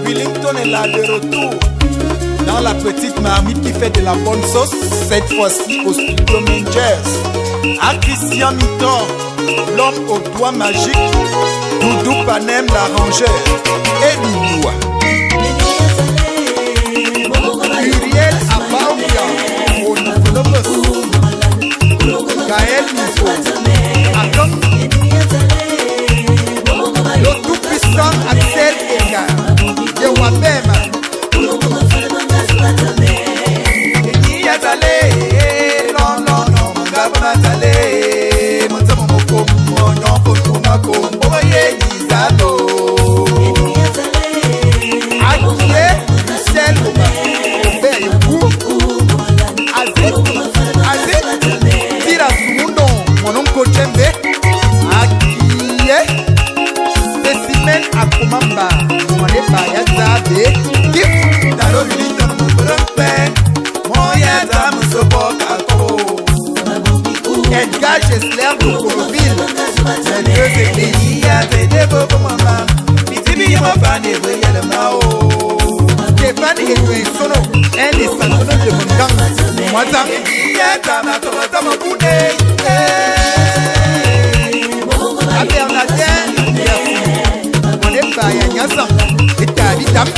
Willington est là de retour dans la petite marmite qui fait de la bonne sauce, cette fois-ci au studio Mangers. À Christian Mitton, l'homme aux doigts magiques, Doudou Panem l'arrangeur et Doudoua. Uriel Abaouya, au Nouveau Gaël Nico, Adam, le tout-puissant Axel Ega, Yewabema. Edgar Gessler de Coroville, c'est deux églises, c'est beaucoup maman. Mitibi Yamapane, Brielle Mao. Stéphane et Sono, un des centres de mon gang. Moi, ça me Yatama, Tomatama Boudé. À Bernadette, on est pas à Yassa, et Tabitap.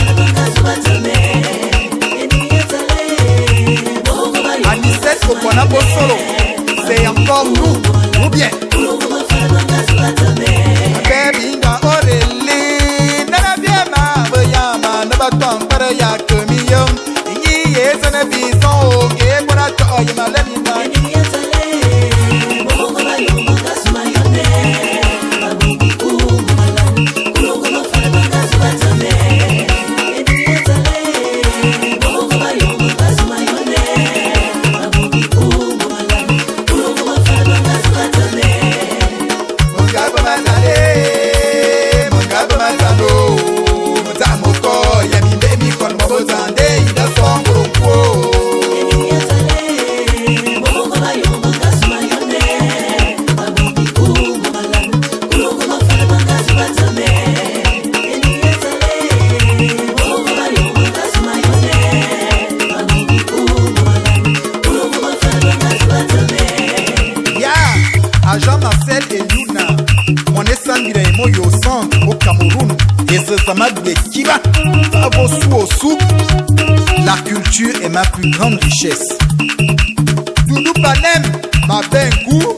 Anicette Kopona Bosolo. C'est encore nous, ou bien Bébinga Aurélie, Nana bien ma Boyama, Nabaton, Paraya, Kemiyom, Yi est un bison, ok, pour la toile, ma lamina. Jean-Marcel et Luna, mon essandire et moyo centre au Cameroun, et ce samad de Kiba, au sou, la culture est ma plus grande richesse. Doudou Panem, ma ben goût.